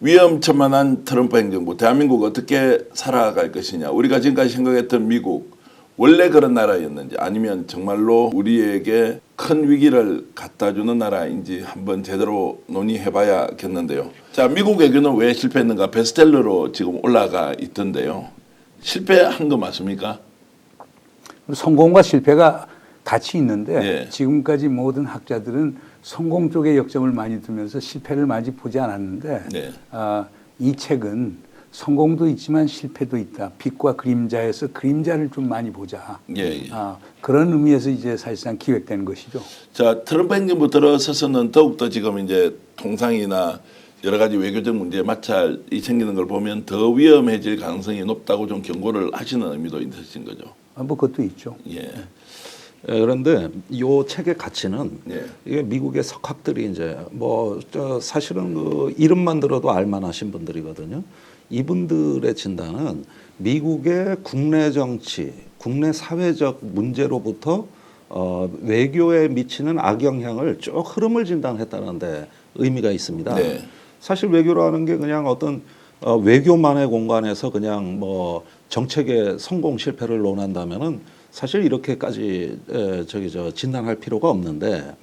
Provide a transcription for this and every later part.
위험천만한 트럼프 행정부, 대한민국 어떻게 살아갈 것이냐. 우리가 지금까지 생각했던 미국 원래 그런 나라였는지 아니면 정말로 우리에게 큰 위기를 갖다주는 나라인지 한번 제대로 논의해봐야겠는데요. 자, 미국 외교는 왜 실패했는가? 베스트셀러로 지금 올라가 있던데요. 실패한 거 맞습니까? 성공과 실패가 같이 있는데 예. 지금까지 모든 학자들은 성공 쪽에 역점을 많이 두면서 실패를 많이 보지 않았는데 네. 이 책은 성공도 있지만 실패도 있다. 빛과 그림자에서 그림자를 좀 많이 보자. 예. 그런 의미에서 이제 사실상 기획된 것이죠. 자, 트럼프 행정부 들어서서는 더욱더 지금 이제 통상이나 여러 가지 외교적 문제에 마찰이 생기는 걸 보면 더 위험해질 가능성이 높다고 좀 경고를 하시는 의미도 있으신 거죠. 뭐 그것도 있죠. 예. 그런데 이 책의 가치는 예. 이게 미국의 석학들이 이제 사실은 그 이름만 들어도 알만하신 분들이거든요. 이분들의 진단은 미국의 국내 정치, 국내 사회적 문제로부터 외교에 미치는 악영향을 쭉 흐름을 진단했다는데 의미가 있습니다. 네. 사실 외교라는 게 그냥 어떤 외교만의 공간에서 그냥 뭐 정책의 성공 실패를 논한다면은 사실 이렇게까지 진단할 필요가 없는데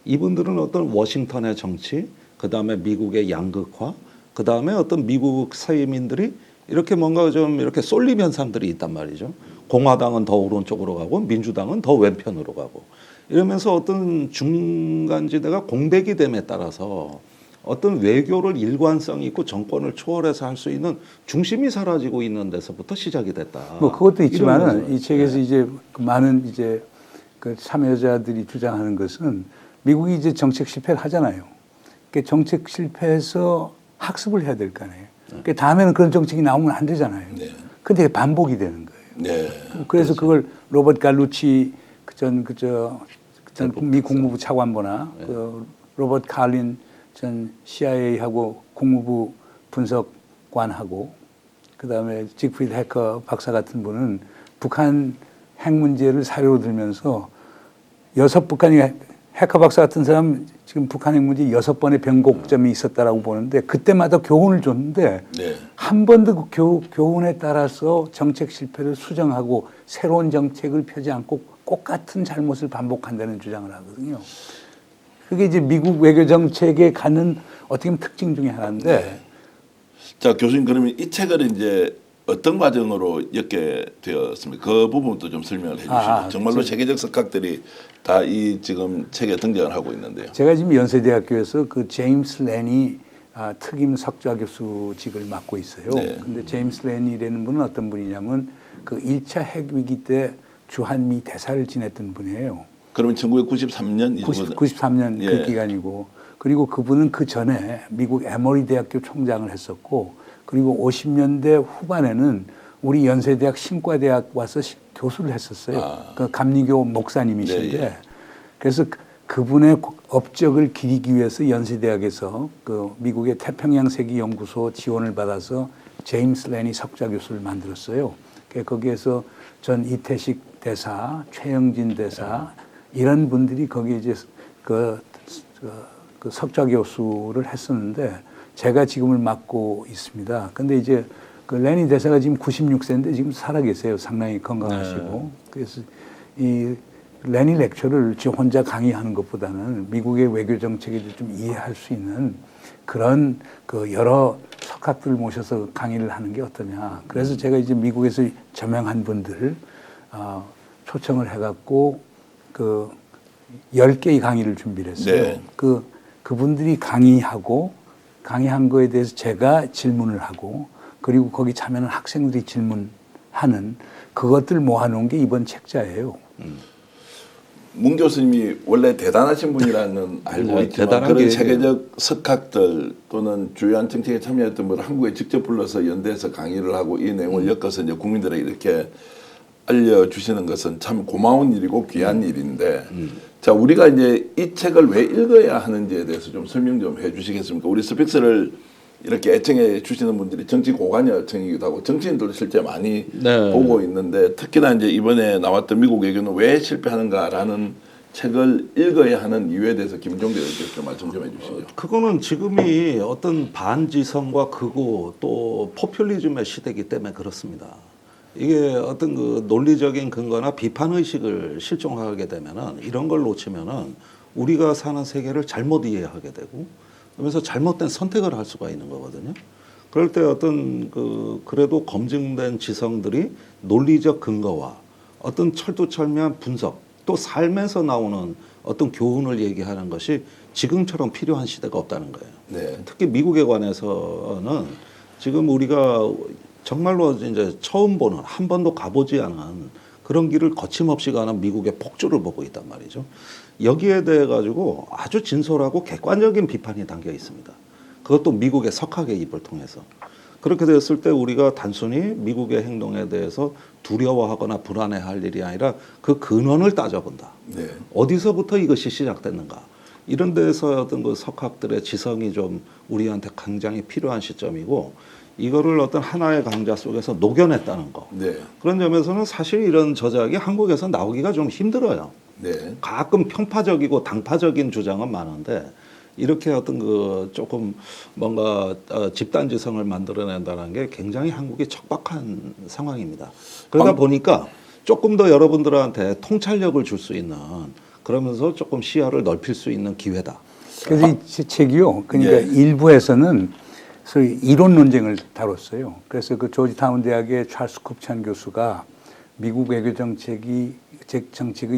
이분들은 어떤 워싱턴의 정치, 그 다음에 미국의 양극화, 그 다음에 어떤 미국 서민들이 이렇게 뭔가 좀 이렇게 쏠림 현상들이 있단 말이죠. 공화당은 더 오른쪽으로 가고 민주당은 더 왼편으로 가고 이러면서 어떤 중간지대가 공백이 됨에 따라서 어떤 외교를 일관성 있고 정권을 초월해서 할 수 있는 중심이 사라지고 있는 데서부터 시작이 됐다. 뭐 그것도 있지만은 이러면서, 이 책에서 이제 많은 이제 그 참여자들이 주장하는 것은 미국이 이제 정책 실패를 하잖아요. 그러니까 정책 실패해서 학습을 해야 될 거 아니에요. 그러니까 다음에는 그런 정책이 나오면 안 되잖아요. 네. 근데 반복이 되는 거예요. 네. 그래서 그걸 로버트 갈루치 전 미 국무부 차관보나 그 로버트 칼린 전 CIA하고 국무부 분석관하고 그다음에 지그프리드 해커 박사 같은 분은 북한 핵 문제를 사료로 들면서 북한이 해커 박사 같은 사람 지금 북한 핵 문제 6번의 변곡점이 있었다라고 보는데 그때마다 교훈을 줬는데 네. 한 번도 그 교훈에 따라서 정책 실패를 수정하고 새로운 정책을 펴지 않고 똑같은 잘못을 반복한다는 주장을 하거든요. 그게 이제 미국 외교 정책에 갖는 어떻게 보면 특징 중에 하나인데. 네. 자, 교수님 그러면 이 책을 이제 어떤 과정으로 엮게 되었습니까? 그 부분도 좀 설명을 해주시죠. 정말로 세계적 석학들이 다 이 지금 책에 등장을 하고 있는데요. 제가 지금 연세대학교에서 그 제임스 랜이 특임 석좌 교수직을 맡고 있어요. 네. 근데 제임스 랜이라는 분은 어떤 분이냐면 그 1차 핵 위기 때 주한미 대사를 지냈던 분이에요. 그러면 1993년 93년 예. 그 기간이고 그리고 그분은 그 전에 미국 에머리 대학교 총장을 했었고 그리고 50년대 후반에는 우리 연세대학 신과대학 와서 교수를 했었어요. 그 감리교 목사님이신데 네, 예. 그래서 그분의 업적을 기리기 위해서 연세대학에서 그 미국의 태평양 세계 연구소 지원을 받아서 제임스 랜이 석좌 교수를 만들었어요. 거기에서 전 이태식 대사, 최영진 대사 이런 분들이 거기에 이제 그 석좌 교수를 했었는데 제가 지금을 맡고 있습니다. 근데 이제 그 레니 대사가 지금 96세인데 지금 살아 계세요. 상당히 건강하시고. 네. 그래서 이 레니 렉처를 지 혼자 강의하는 것보다는 미국의 외교 정책에 좀 이해할 수 있는 그런 그 여러 석학들을 모셔서 강의를 하는 게 어떠냐. 그래서 제가 이제 미국에서 저명한 분들 초청을 해갖고 그 10개의 강의를 준비를 했어요. 네. 그분들이 강의한 거에 대해서 제가 질문을 하고 그리고 거기 참여하는 학생들이 질문하는 그것들 모아놓은 게 이번 책자예요. 문 교수님이 원래 대단하신 분이라는 알고 있지만 그런 세계적 석학들 또는 주요한 정책에 참여했던 분을 한국에 직접 불러서 연대에서 강의를 하고 이 내용을 엮어서 이제 국민들에게 이렇게 알려주시는 것은 참 고마운 일이고 귀한 일인데 자, 우리가 이제 이 책을 왜 읽어야 하는지에 대해서 좀 설명 좀 해주시겠습니까? 우리 스픽스를 이렇게 애청해 주시는 분들이 정치 고관여 애청이기도 하고 정치인들도 실제 많이 네. 보고 있는데 특히나 이제 이번에 나왔던 미국 외교는 왜 실패하는가라는 책을 읽어야 하는 이유에 대해서 김종대 의원께서 좀 말씀 좀 해주시죠. 그거는 지금이 어떤 반지성과 극우 또 포퓰리즘의 시대이기 때문에 그렇습니다. 이게 어떤 그 논리적인 근거나 비판 의식을 실종하게 되면은 이런 걸 놓치면은 우리가 사는 세계를 잘못 이해하게 되고 그러면서 잘못된 선택을 할 수가 있는 거거든요. 그럴 때 어떤 그래도 검증된 지성들이 논리적 근거와 어떤 철두철미한 분석 또 삶에서 나오는 어떤 교훈을 얘기하는 것이 지금처럼 필요한 시대가 없다는 거예요. 네. 특히 미국에 관해서는 지금 우리가 정말로 이제 처음 보는 한 번도 가보지 않은 그런 길을 거침없이 가는 미국의 폭주를 보고 있단 말이죠. 여기에 대해 가지고 아주 진솔하고 객관적인 비판이 담겨 있습니다. 그것도 미국의 석학의 입을 통해서. 그렇게 됐을 때 우리가 단순히 미국의 행동에 대해서 두려워하거나 불안해할 일이 아니라 그 근원을 따져본다. 네. 어디서부터 이것이 시작됐는가. 이런 데서 어떤 그 석학들의 지성이 좀 우리한테 굉장히 필요한 시점이고 이거를 어떤 하나의 강좌 속에서 녹여냈다는 거. 네. 그런 점에서는 사실 이런 저작이 한국에서 나오기가 좀 힘들어요. 네. 가끔 편파적이고 당파적인 주장은 많은데 이렇게 어떤 그 조금 뭔가 집단지성을 만들어낸다는 게 굉장히 한국이 척박한 상황입니다. 그러다 보니까 조금 더 여러분들한테 통찰력을 줄 수 있는 그러면서 조금 시야를 넓힐 수 있는 기회다. 그래서 이 책이요. 그러니까 예. 일부에서는 소위 이론 논쟁을 다뤘어요. 그래서 그 조지타운 대학의 찰스 쿱찬 교수가 미국 외교 정책의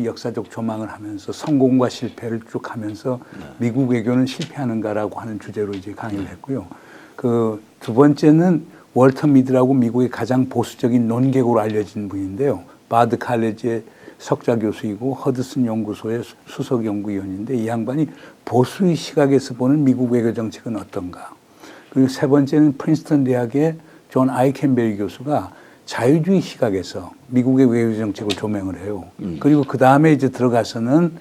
역사적 조망을 하면서 성공과 실패를 쭉 하면서 미국 외교는 실패하는가라고 하는 주제로 이제 강의를 했고요. 그 두 번째는 월터 미드라고 미국의 가장 보수적인 논객으로 알려진 분인데요. 바드 칼리지의 석좌 교수이고 허드슨 연구소의 수석 연구위원인데 이 양반이 보수의 시각에서 보는 미국 외교 정책은 어떤가. 그리고 세 번째는 프린스턴 대학의 존 아이켄베리 교수가 자유주의 시각에서 미국의 외교 정책을 조명을 해요. 그리고 그 다음에 이제 들어가서는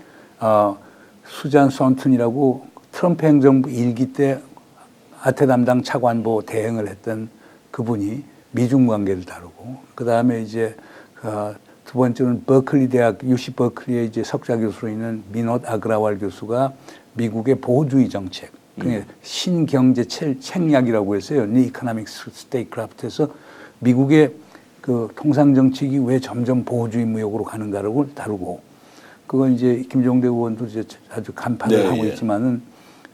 수잔 선튼이라고 트럼프 행정부 일기 때 아태 담당 차관보 대행을 했던 그분이 미중 관계를 다루고 그 다음에 이제 두 번째는 버클리 대학 UC 버클리의 이제 석좌 교수로 있는 미노트 아그라왈 교수가 미국의 보호주의 정책, 그러니까 신경제 책략이라고 했어요. 니 이코노믹 스테이크라프트에서 미국의 그 통상 정책이 왜 점점 보호주의 무역으로 가는가를 다루고 그건 이제 김종대 의원도 이제 아주 간파를 하고 있지만은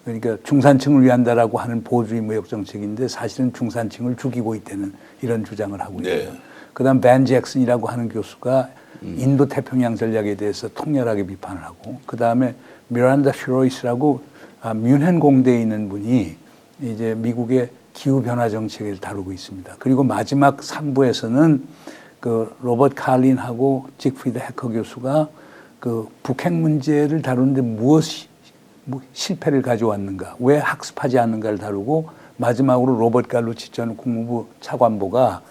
그러니까 중산층을 위한다라고 하는 보호주의 무역 정책인데 사실은 중산층을 죽이고 있다는 이런 주장을 하고 있고요. 그다음 벤 잭슨이라고 하는 교수가 인도 태평양 전략에 대해서 통렬하게 비판을 하고 그다음에 미란다 슈로이스라고 뮌헨 공대에 있는 분이 이제 미국의 기후 변화 정책을 다루고 있습니다. 그리고 마지막 3부에서는 그 로버트 칼린하고 직프리드 해커 교수가 그 북핵 문제를 다루는데 무엇이 실패를 가져왔는가, 왜 학습하지 않는가를 다루고 마지막으로 로버트 갈루치 전 국무부 차관보가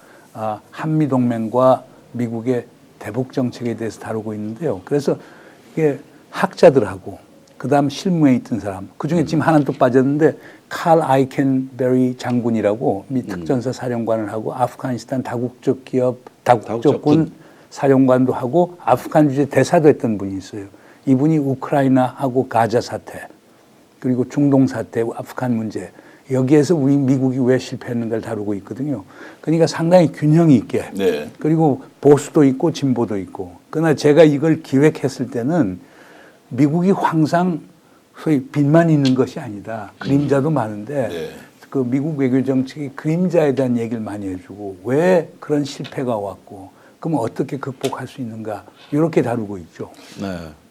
한미 동맹과 미국의 대북 정책에 대해서 다루고 있는데요. 그래서 이게 학자들하고 그다음 실무에 있던 사람, 그중에 지금 하나는 또 빠졌는데 칼 아이켄베리 장군이라고 미 특전사 사령관을 하고 아프가니스탄 다국적군 사령관도 하고 아프간 주재 대사도 했던 분이 있어요. 이분이 우크라이나하고 가자 사태 그리고 중동 사태, 아프간 문제 여기에서 우리 미국이 왜 실패했는가를 다루고 있거든요. 그러니까 상당히 균형이 있게 그리고 보수도 있고 진보도 있고 그러나 제가 이걸 기획했을 때는 미국이 항상 소위 빛만 있는 것이 아니다. 그림자도 많은데 그 미국 외교 정책이 그림자에 대한 얘기를 많이 해주고 왜 그런 실패가 왔고 그럼 어떻게 극복할 수 있는가 이렇게 다루고 있죠.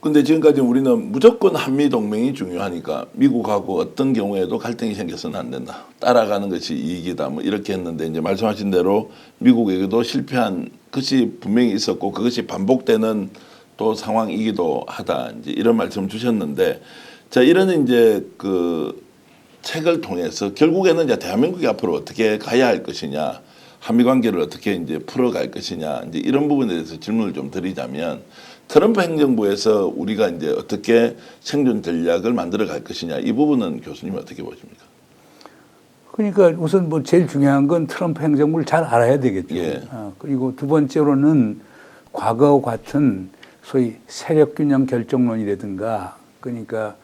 근데 지금까지 우리는 무조건 한미 동맹이 중요하니까 미국하고 어떤 경우에도 갈등이 생겨서는 안 된다. 따라가는 것이 이익이다. 뭐 이렇게 했는데 이제 말씀하신 대로 미국에게도 실패한 것이 분명히 있었고 그것이 반복되는 또 상황이기도 하다. 이제 이런 말씀 주셨는데 자 이런 이제 그 책을 통해서 결국에는 이제 대한민국이 앞으로 어떻게 가야 할 것이냐. 한미 관계를 어떻게 이제 풀어갈 것이냐 이제 이런 부분에 대해서 질문을 좀 드리자면 트럼프 행정부에서 우리가 이제 어떻게 생존 전략을 만들어 갈 것이냐 이 부분은 교수님 어떻게 보십니까? 그러니까 우선 뭐 제일 중요한 건 트럼프 행정부를 잘 알아야 되겠죠. 그리고 두 번째로는 과거와 같은 소위 세력균형 결정론이라든가 그러니까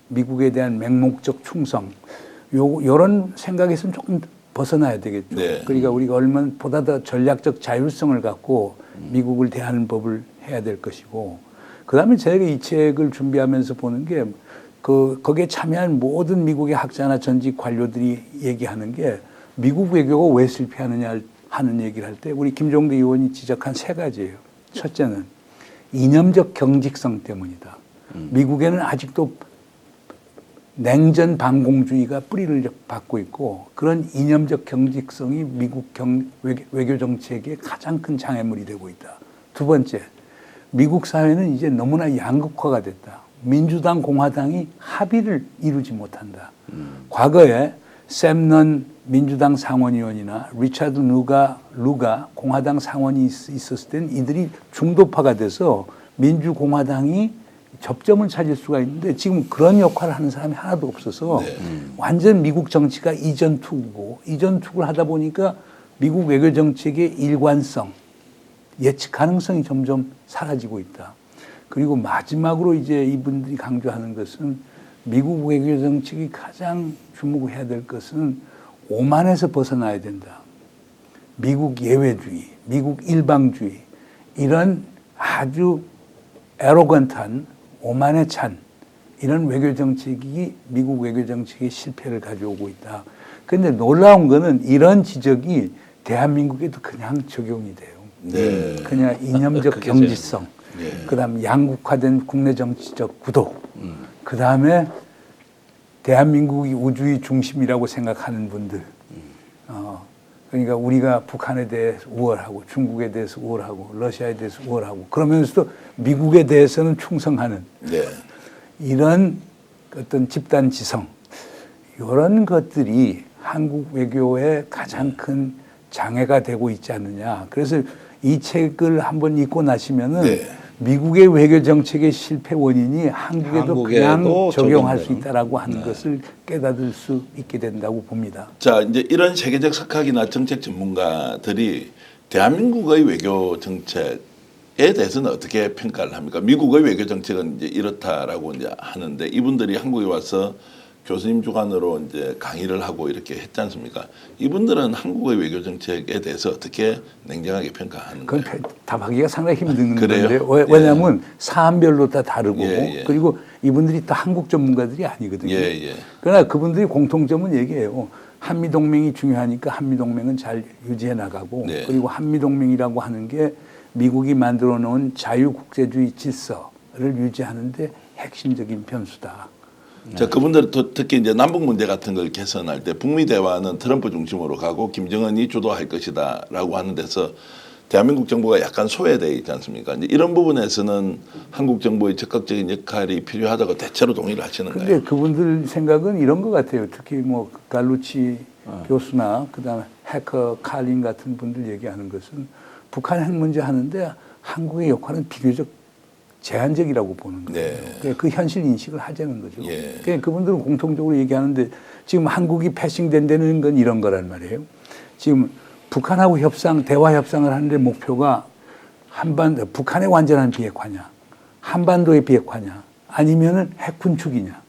미국에 대한 맹목적 충성 요런 생각에서는 조금 벗어나야 되겠죠. 네. 그러니까 우리가 얼마나 보다 더 전략적 자율성을 갖고 미국을 대하는 법을 해야 될 것이고 그다음에 저희가 이 책을 준비하면서 보는 게 거기에 참여한 모든 미국의 학자나 전직 관료들이 얘기하는 게 미국 외교가 왜 실패하느냐 하는 얘기를 할 때 우리 김종대 의원이 지적한 세 가지예요. 첫째는 이념적 경직성 때문이다. 미국에는 아직도 냉전 반공주의가 뿌리를 받고 있고 그런 이념적 경직성이 미국 외교 정책의 가장 큰 장애물이 되고 있다. 두 번째, 미국 사회는 이제 너무나 양극화가 됐다. 민주당, 공화당이 합의를 이루지 못한다. 과거에 샘넌 민주당 상원의원이나 리차드 루가 공화당 상원이 있었을 때는 이들이 중도파가 돼서 민주공화당이 접점을 찾을 수가 있는데 지금 그런 역할을 하는 사람이 하나도 없어서 완전 미국 정치가 이전 투구고 이전 투구를 하다 보니까 미국 외교 정책의 일관성, 예측 가능성이 점점 사라지고 있다. 그리고 마지막으로 이제 이분들이 강조하는 것은 미국 외교 정책이 가장 주목해야 될 것은 오만에서 벗어나야 된다. 미국 예외주의, 미국 일방주의 이런 아주 에로건트한 오만에 찬 이런 외교 정책이 미국 외교 정책의 실패를 가져오고 있다. 그런데 놀라운 거는 이런 지적이 대한민국에도 그냥 적용이 돼요. 네. 그냥 이념적 경지성, 네. 그다음 양국화된 국내 정치적 구도, 그다음에 대한민국이 우주의 중심이라고 생각하는 분들, 그러니까 우리가 북한에 대해서 우월하고 중국에 대해서 우월하고 러시아에 대해서 우월하고 그러면서도 미국에 대해서는 충성하는 네. 이런 어떤 집단 지성 이런 것들이 한국 외교의 가장 큰 장애가 되고 있지 않느냐. 그래서 이 책을 한번 읽고 나시면은 네. 미국의 외교 정책의 실패 원인이 한국에도 그냥 한국에도 적용할 수 적용되는. 있다라고 하는 것을 깨닫을 수 있게 된다고 봅니다. 자, 이제 이런 세계적 석학이나 정책 전문가들이 대한민국의 외교 정책에 대해서는 어떻게 평가를 합니까? 미국의 외교 정책은 이제 이렇다라고 이제 하는데 이분들이 한국에 와서 교수님 주관으로 이제 강의를 하고 이렇게 했지 않습니까? 이분들은 한국의 외교 정책에 대해서 어떻게 냉정하게 평가하는 그건 거예요? 답하기가 상당히 힘든 그래요? 건데요. 왜냐하면 사안별로 다 다르고 예. 그리고 이분들이 또 한국 전문가들이 아니거든요. 예. 그러나 그분들이 공통점은 얘기해요. 한미동맹이 중요하니까 한미동맹은 잘 유지해 나가고 네. 그리고 한미동맹이라고 하는 게 미국이 만들어 놓은 자유국제주의 질서를 유지하는 데 핵심적인 변수다. 자, 그분들 특히 이제 남북 문제 같은 걸 개선할 때 북미 대화는 트럼프 중심으로 가고 김정은이 주도할 것이다라고 하는 데서 대한민국 정부가 약간 소외되어 있지 않습니까? 이제 이런 부분에서는 한국 정부의 적극적인 역할이 필요하다고 대체로 동의를 하시는가요? 근데 그분들 생각은 이런 것 같아요. 특히 뭐 갈루치 교수나 그다음에 해커 칼린 같은 분들 얘기하는 것은 북한 핵 문제 하는데 한국의 역할은 비교적 제한적이라고 보는 거예요. 네. 그러니까 그 현실 인식을 하자는 거죠. 예. 그러니까 그분들은 공통적으로 얘기하는데 지금 한국이 패싱된다는 건 이런 거란 말이에요. 지금 북한하고 대화 협상을 하는데 목표가 북한의 완전한 비핵화냐, 한반도의 비핵화냐, 아니면은 핵 군축이냐.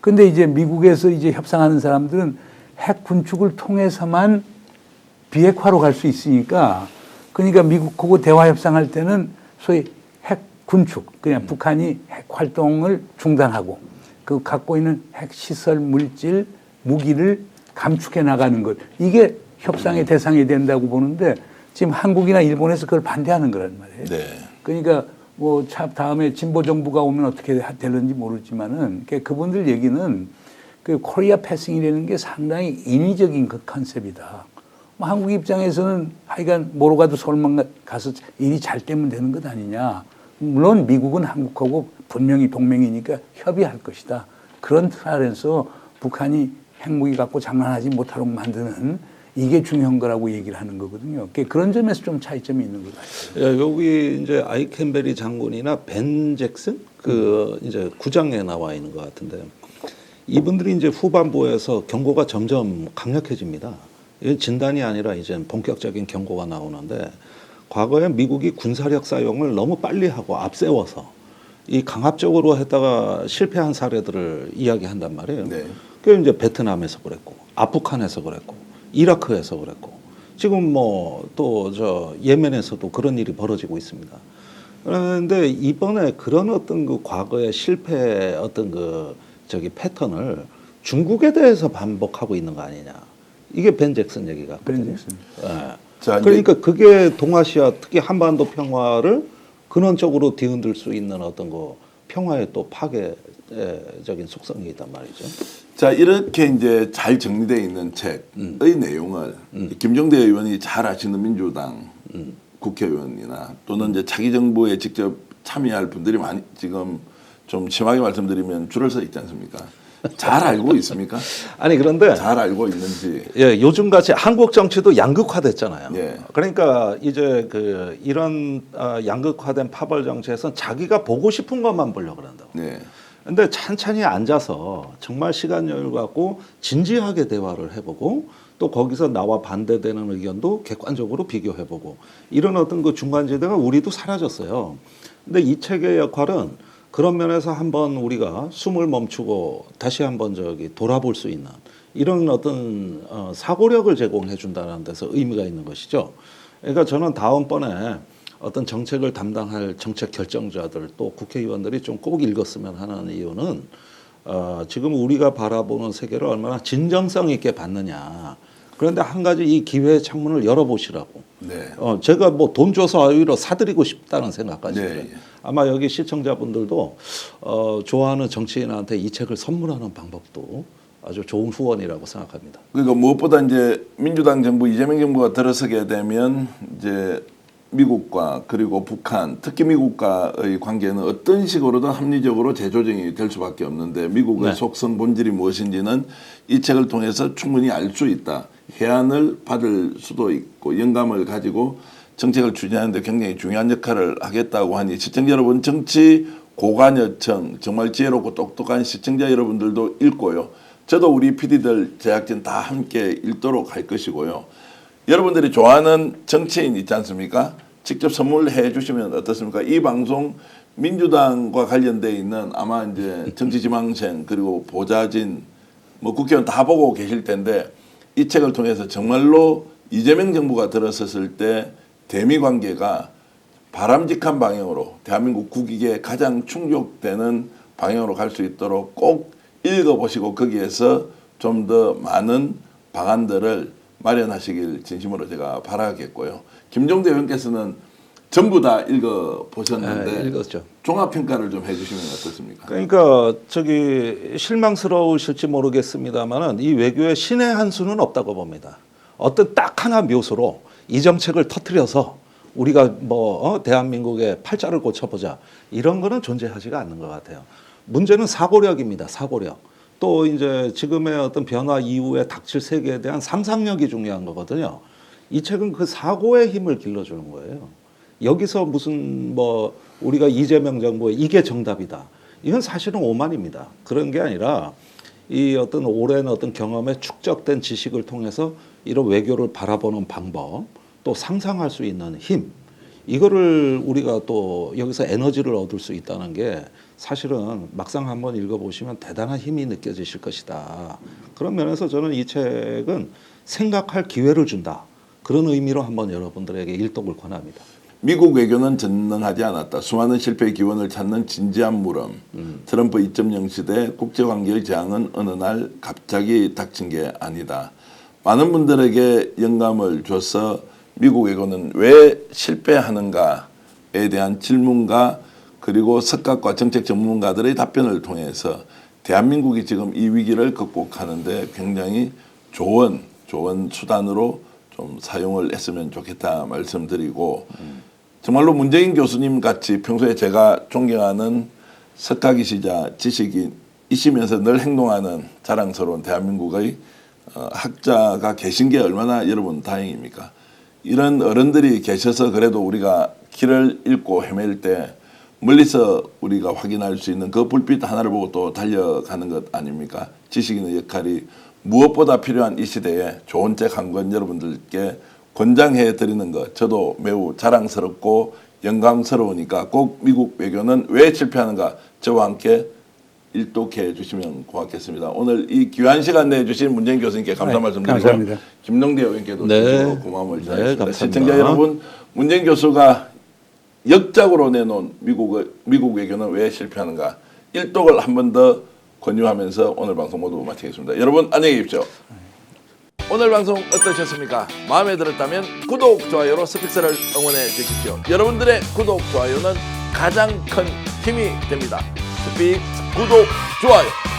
근데 이제 미국에서 이제 협상하는 사람들은 핵 군축을 통해서만 비핵화로 갈 수 있으니까 그러니까 미국하고 대화 협상할 때는 소위 핵 군축, 그냥 북한이 핵 활동을 중단하고 그 갖고 있는 핵 시설, 물질, 무기를 감축해 나가는 것. 이게 협상의 대상이 된다고 보는데 지금 한국이나 일본에서 그걸 반대하는 거란 말이에요. 네. 그러니까 뭐 참 다음에 진보 정부가 오면 어떻게 될는지 모르지만은 그분들 얘기는 그 코리아 패싱이라는 게 상당히 인위적인 그 컨셉이다. 뭐 한국 입장에서는 하여간 뭐로 가도 서울만 가서 일이 잘 되면 되는 것 아니냐. 물론 미국은 한국하고 분명히 동맹이니까 협의할 것이다. 그런 틀 아래서 북한이 핵무기 갖고 장난하지 못하도록 만드는 이게 중요한 거라고 얘기를 하는 거거든요. 그런 점에서 좀 차이점이 있는 것 같아요. 여기 이제 아이 캠베리 장군이나 벤 잭슨 그 이제 구장에 나와 있는 것 같은데 이분들이 이제 후반부에서 경고가 점점 강력해집니다. 이건 진단이 아니라 이제 본격적인 경고가 나오는데 과거에 미국이 군사력 사용을 너무 빨리 하고 앞세워서 이 강압적으로 했다가 실패한 사례들을 이야기한단 말이에요. 네. 그 이제 베트남에서 그랬고, 아프간에서 그랬고, 이라크에서 그랬고, 지금 뭐 또 저 예멘에서도 그런 일이 벌어지고 있습니다. 그런데 이번에 그런 어떤 그 과거의 실패 어떤 그 저기 패턴을 중국에 대해서 반복하고 있는 거 아니냐. 이게 벤 잭슨 얘기가. 벤 잭슨. 예. 자, 그러니까 그게 동아시아 특히 한반도 평화를 근원적으로 뒤흔들 수 있는 어떤 그 평화의 또 파괴적인 속성이 있단 말이죠. 자, 이렇게 이제 잘 정리되어 있는 책의 내용을 김종대 의원이 잘 아시는 민주당 국회의원이나 또는 이제 차기 정부에 직접 참여할 분들이 많이 지금 좀 심하게 말씀드리면 줄을 서 있지 않습니까? 잘 알고 있습니까? 아니 그런데 잘 알고 있는지. 예, 요즘같이 한국 정치도 양극화됐잖아요. 예. 그러니까 이제 그 이런 양극화된 파벌 정치에서 자기가 보고 싶은 것만 보려고 그런다고. 네. 근데 찬찬히 앉아서 정말 시간 여유 갖고 진지하게 대화를 해보고 또 거기서 나와 반대되는 의견도 객관적으로 비교해보고 이런 어떤 그 중간지대가 우리도 사라졌어요. 근데 이 책의 역할은 그런 면에서 한번 우리가 숨을 멈추고 다시 한번 저기 돌아볼 수 있는 이런 어떤 사고력을 제공해 준다는 데서 의미가 있는 것이죠. 그러니까 저는 다음번에 어떤 정책을 담당할 정책 결정자들 또 국회의원들이 좀 꼭 읽었으면 하는 이유는 지금 우리가 바라보는 세계를 얼마나 진정성 있게 봤느냐. 그런데 한 가지 이 기회의 창문을 열어보시라고. 네. 제가 뭐 돈 줘서 오히려 사드리고 싶다는 생각까지 네. 들어요. 아마 여기 시청자분들도 좋아하는 정치인한테 이 책을 선물하는 방법도 아주 좋은 후원이라고 생각합니다. 그러니까 무엇보다 이제 민주당 정부 이재명 정부가 들어서게 되면 이제 미국과 그리고 북한, 특히 미국과의 관계는 어떤 식으로든 합리적으로 재조정이 될 수밖에 없는데 미국의 네. 속성 본질이 무엇인지는 이 책을 통해서 충분히 알 수 있다. 해안을 받을 수도 있고 영감을 가지고 정책을 추진하는데 굉장히 중요한 역할을 하겠다고 하니 시청자 여러분 정치 고관여청 정말 지혜롭고 똑똑한 시청자 여러분들도 읽고요. 저도 우리 PD들 제작진 다 함께 읽도록 할 것이고요. 여러분들이 좋아하는 정치인 있지 않습니까? 직접 선물해 주시면 어떻습니까? 이 방송 민주당과 관련돼 있는 아마 이제 정치지망생 그리고 보좌진 뭐 국회의원 다 보고 계실 텐데 이 책을 통해서 정말로 이재명 정부가 들어섰을 때 대미 관계가 바람직한 방향으로 대한민국 국익에 가장 충족되는 방향으로 갈 수 있도록 꼭 읽어보시고 거기에서 좀 더 많은 방안들을 마련하시길 진심으로 제가 바라겠고요. 김종대 의원께서는 전부 다 읽어보셨는데 네, 읽었죠. 종합평가를 좀 해주시면 어떻습니까? 그러니까 저기 실망스러우실지 모르겠습니다만은 이 외교의 신의 한 수는 없다고 봅니다. 어떤 딱 하나 묘수로 이 정책을 터뜨려서 우리가 뭐 대한민국의 팔자를 고쳐보자 이런 거는 존재하지가 않는 것 같아요. 문제는 사고력입니다. 사고력. 또 이제 지금의 어떤 변화 이후에 닥칠 세계에 대한 상상력이 중요한 거거든요. 이 책은 그 사고의 힘을 길러주는 거예요. 여기서 무슨 뭐 우리가 이재명 정부의 이게 정답이다. 이건 사실은 오만입니다. 그런 게 아니라 이 어떤 오랜 어떤 경험에 축적된 지식을 통해서 이런 외교를 바라보는 방법, 또 상상할 수 있는 힘, 이거를 우리가 또 여기서 에너지를 얻을 수 있다는 게 사실은 막상 한번 읽어보시면 대단한 힘이 느껴지실 것이다. 그런 면에서 저는 이 책은 생각할 기회를 준다. 그런 의미로 한번 여러분들에게 일독을 권합니다. 미국 외교는 전능하지 않았다. 수많은 실패의 기원을 찾는 진지한 물음. 트럼프 2.0 시대 국제관계의 재앙은 어느 날 갑자기 닥친 게 아니다. 많은 분들에게 영감을 줘서 미국 외교는 왜 실패하는가에 대한 질문과 그리고 석학과 정책 전문가들의 답변을 통해서 대한민국이 지금 이 위기를 극복하는데 굉장히 좋은 수단으로 좀 사용을 했으면 좋겠다 말씀드리고 정말로 문재인 교수님 같이 평소에 제가 존경하는 석학이시자 지식인이시면서 늘 행동하는 자랑스러운 대한민국의 학자가 계신 게 얼마나 여러분 다행입니까? 이런 어른들이 계셔서 그래도 우리가 길을 잃고 헤맬 때 멀리서 우리가 확인할 수 있는 그 불빛 하나를 보고 또 달려가는 것 아닙니까? 지식인의 역할이 무엇보다 필요한 이 시대에 좋은 책 한 권 여러분들께 권장해 드리는 것 저도 매우 자랑스럽고 영광스러우니까 꼭 미국 외교는 왜 실패하는가 저와 함께 일독해 주시면 고맙겠습니다. 오늘 이 귀한 시간 내주신 문재인 교수님께 감사 말씀드리고요. 감사합니다. 김동대 의원께도 네. 고마움을 네, 전하겠습니다. 감사합니다. 시청자 여러분, 문재인 교수가 역작으로 내놓은 미국 외교는 왜 실패하는가 일독을 한 번 더 권유하면서 오늘 방송 모두 마치겠습니다. 여러분 안녕히 계십시오. 오늘 방송 어떠셨습니까? 마음에 들었다면 구독, 좋아요로 스픽스를 응원해 주십시오. 여러분들의 구독, 좋아요는 가장 큰 힘이 됩니다. 스픽스 구독, 좋아요.